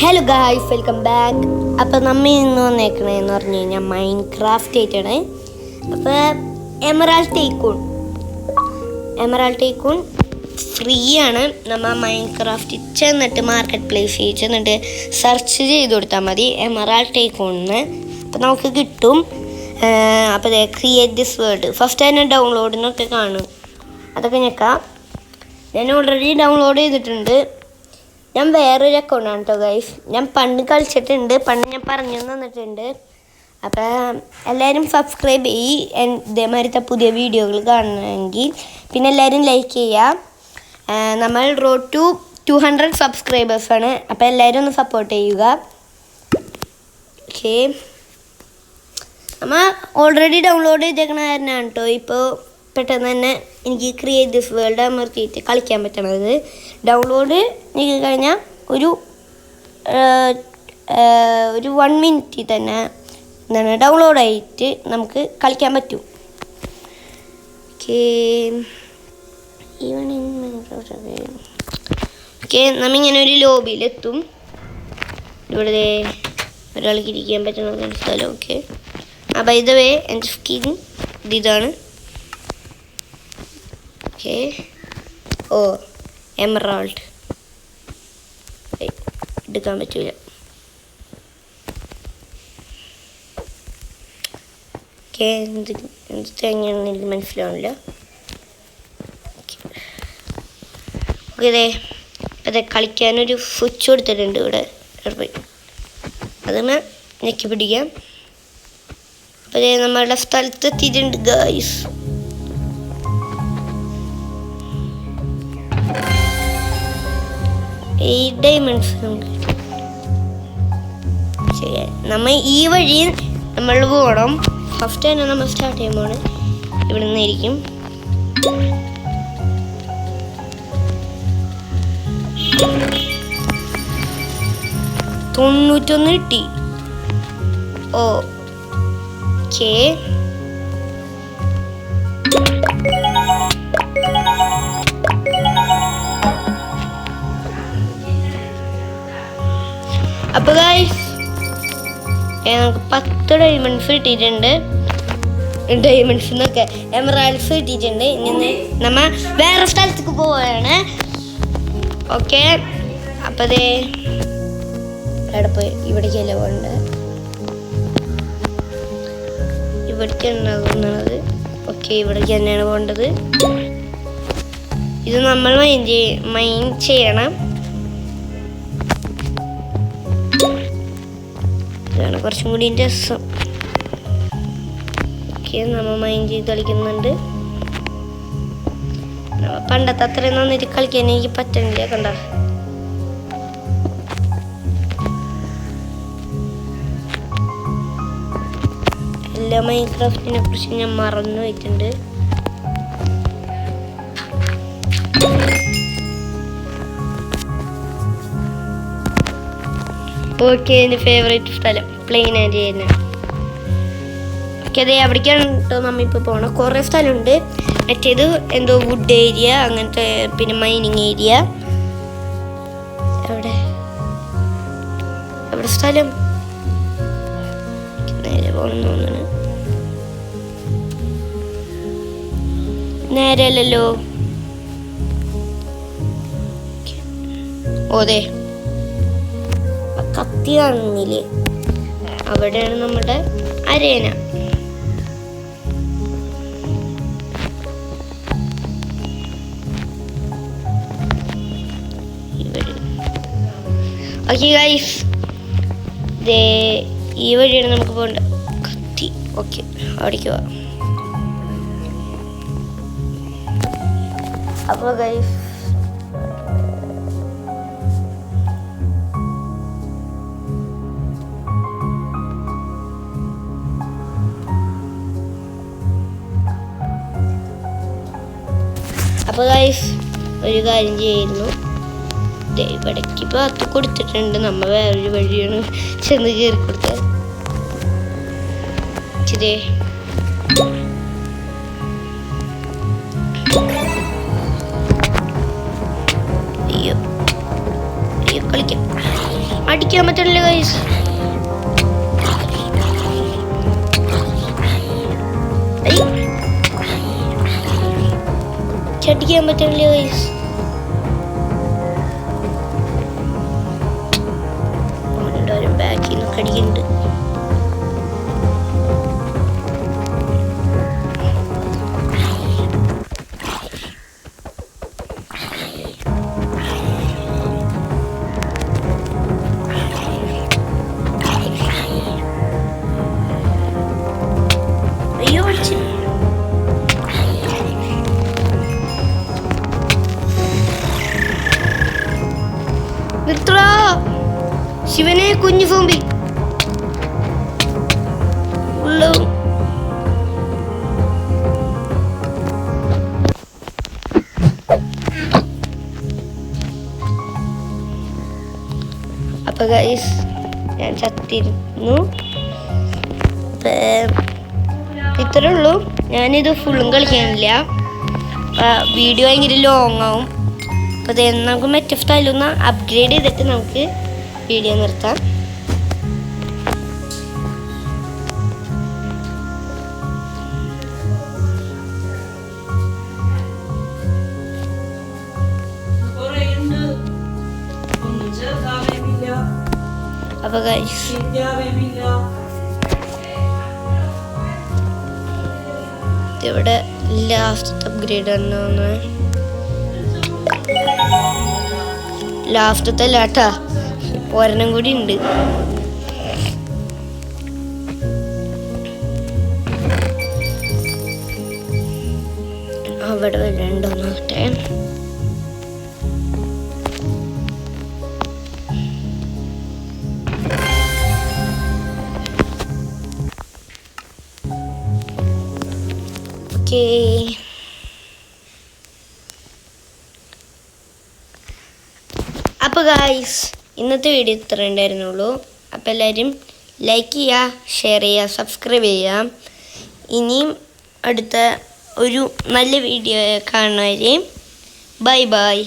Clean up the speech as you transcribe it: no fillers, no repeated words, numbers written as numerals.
Hello guys, welcome back. അപ്പോൾ നമ്മൾ ഇന്ന് വന്നേക്കണേന്ന് പറഞ്ഞു കഴിഞ്ഞാൽ മൈൻക്രാഫ്റ്റ് ആയിട്ടാണ്. അപ്പോൾ എമറാൾഡ് ടൈക്കൂൺ ഫ്രീ ആണ്. നമ്മൾ മൈൻക്രാഫ്റ്റ് ചെന്നിട്ട് മാർക്കറ്റ് പ്ലേസിൽ ചെന്നിട്ട് സെർച്ച് ചെയ്ത് കൊടുത്താൽ മതി എമറാൾഡ് ടൈക്കൂണിന്. അപ്പോൾ നമുക്ക് കിട്ടും. അപ്പോൾ ക്രിയേറ്റ് ദിസ് വേൾഡ് ഫസ്റ്റ് തന്നെ ഡൗൺലോഡിനൊക്കെ കാണും. അതൊക്കെ ഞെക്കാം. ഞാൻ ഓൾറെഡി ഡൗൺലോഡ് ചെയ്തിട്ടുണ്ട്. ഞാൻ വേറൊരു അക്കൗണ്ടാണ് കേട്ടോ ഗൈസ്. ഞാൻ പണ്ട് കളിച്ചിട്ടുണ്ട്, പണ്ട് ഞാൻ പറഞ്ഞു തന്നിട്ടുണ്ട്. അപ്പം എല്ലാവരും സബ്സ്ക്രൈബ് ചെയ്യ് ഇതേമാതിരത്തെ പുതിയ വീഡിയോകൾ കാണണമെങ്കിൽ. പിന്നെ എല്ലാവരും ലൈക്ക് ചെയ്യുക. നമ്മൾ റോഡ് ടു 200 സബ്സ്ക്രൈബേഴ്സാണ്. അപ്പോൾ എല്ലാവരും ഒന്ന് സപ്പോർട്ട് ചെയ്യുക. ഓക്കെ, നമ്മൾ ഓൾറെഡി ഡൗൺലോഡ് ചെയ്തേക്കണ കാരണമാണ് കേട്ടോ ഇപ്പോൾ പെട്ടെന്ന് തന്നെ എനിക്ക് ക്രിയേറ്റ് ദിസ് വേൾഡ് അമർത്തിയിട്ട് കളിക്കാൻ പറ്റണത്. ഡൗൺലോഡ് ചെയ്ത് കഴിഞ്ഞാൽ ഒരു 1 മിനിറ്റിൽ തന്നെ എന്താണ് ഡൗൺലോഡായിട്ട് നമുക്ക് കളിക്കാൻ പറ്റും. ഓക്കെ, നമ്മിങ്ങനെ ഒരു ലോബിയിലെത്തും. ഇവിടെ ഒരാൾക്ക് ഇരിക്കാൻ പറ്റുന്ന സ്ഥലം. ഓക്കെ, ബൈ ദ വേ എൻ്റെ സ്കിൻ ഇതാണ്. ഓക്കെ, ഓ എമറാൾഡ് എടുക്കാൻ പറ്റൂല. ഓക്കെ, എന്ത് തേങ്ങയാണെന്ന് എനിക്ക് മനസ്സിലാവില്ല. ഓക്കെ, അതെ കളിക്കാനൊരു സ്വിച്ച് കൊടുത്തിട്ടുണ്ട് ഇവിടെ. അതൊന്ന് ഞെക്കി പിടിക്കാം. അപ്പോൾ നമ്മളുടെ സ്ഥലത്ത് എത്തിയിട്ടുണ്ട് ഗൈസ്. ഡയമണ്ട്സ് നമ്മൾ ഈ വഴി നമ്മൾ പോകണം. ഫസ്റ്റ് തന്നെ നമ്മൾ സ്റ്റാർട്ട് ചെയ്യുമ്പോൾ ഇവിടെ നിന്നായിരിക്കും. തൊണ്ണൂറ്റൊന്ന് കിട്ടി. ഓക്കേ, അപ്പോൾ ഗൈസ് നമുക്ക് 10 ഡയമണ്ട്സ് കിട്ടിയിട്ടുണ്ട്. ഡയമണ്ട്സ് എന്നൊക്കെ എമറാൾഡ്സ് കിട്ടിയിട്ടുണ്ട്. ഇനി നമ്മൾ വേറെ സ്ഥലത്തേക്ക് പോവുകയാണ്. ഓക്കെ, അപ്പോൾ അതേ അവിടെ പോയി ഇവിടേക്കല്ലേ പോകേണ്ടത്, ഇവിടേക്കാണ് തോന്നുന്നത്. ഓക്കെ, ഇവിടേക്ക് തന്നെയാണ് പോകേണ്ടത്. ഇത് നമ്മൾ മൈൻഡ് ചെയ്യണം. ഇതാണ് കുറച്ചും കൂടി രസം. ഓക്കെ, നമ്മൾ മൈൻഡ് ചെയ്ത് കളിക്കുന്നുണ്ട്. പണ്ടത്തെ അത്രയും നന്നായിട്ട് കളിക്കാൻ എനിക്ക് പറ്റണില്ല. കണ്ട, എല്ലാ മൈൻക്രാഫ്റ്റിനെ കുറിച്ച് ഞാൻ മറന്നു പോയിട്ടുണ്ട്. ഓക്കെ, എൻ്റെ ഫേവറേറ്റ് സ്ഥലം പ്ലെയിൻ ഏരിയ തന്നെ. ഓക്കെ, അതെ അവിടേക്കാണ് കേട്ടോ നമ്മളിപ്പോൾ പോകണം. കുറേ സ്ഥലമുണ്ട്. മറ്റേത് എന്തോ വുഡ് ഏരിയ അങ്ങനത്തെ, പിന്നെ മൈനിങ് ഏരിയ. എവിടെ സ്ഥലം നേരെ പോകണം തോന്നുന്നു. നേരെ അല്ലല്ലോ. ഓതേ കത്തി കാണുന്നില്ലേ, അവിടെയാണ് നമ്മുടെ അരേന. ഓക്കെ ഗൈസ്, ഈ വഴിയാണ് നമുക്ക് പോകേണ്ട. കത്തി. ഓക്കെ, അവിടേക്ക് പോവാം. അപ്പോൾ ഗൈസ് ഒരു കാര്യം ചെയ്യുന്നു. ഇവിടേക്ക് ഭാഗത്ത് കൊടുത്തിട്ടുണ്ട്. നമ്മൾ വേറൊരു വഴിയാണ് ചെന്ന് കയറി കൊടുത്തത്. അയ്യോ കളിക്കാം. അടിക്കാൻ പറ്റില്ല ഗൈസ്. അടിക്കാൻ പറ്റില്ല ഗൈസ്. ബാക്കിൽ നിന്നൊക്കെ അടിക്കുന്നുണ്ട്. അയ്യോ അടിച്ചു. നിർത്തടാ ശിവനെ, കുഞ്ഞു സോംബി ഉള്ളു. അപ്പൊ ഗൈസ് ഞാൻ ചത്തിരുന്നു. ഇത്രേ ഉള്ളൂ. ഞാനിത് ഫുള്ളും കളിക്കാനില്ല, വീഡിയോ ഭയങ്കര ലോങ് ആവും. അപ്പോൾ ഇത് നമുക്ക് മറ്റേ സ്റ്റൈലൊന്ന് അപ്ഗ്രേഡ് ചെയ്തിട്ട് നമുക്ക് വീഡിയോ നിർത്താം. അപ്പോൾ ഗൈസ് ഇവിടെ ലാസ്റ്റ് അപ്ഗ്രേഡ് തന്നെ, ലാസ്റ്റത്തെ ലാട്ടാ, ഒരെണ്ണം കൂടി ഉണ്ട്. അവിടെ വരണ്ടോ നോക്കട്ടെ. ഓക്കേ, അപ്പോൾ ഗായ്സ് ഇന്നത്തെ വീഡിയോ ഇത്ര ഉണ്ടായിരുന്നുള്ളൂ. അപ്പോൾ എല്ലാവരും ലൈക്ക് ചെയ്യുക, ഷെയർ ചെയ്യുക, സബ്സ്ക്രൈബ് ചെയ്യുക. ഇനിയും അടുത്ത ഒരു നല്ല വീഡിയോ കാണുന്നവരെയും ബൈ ബൈ.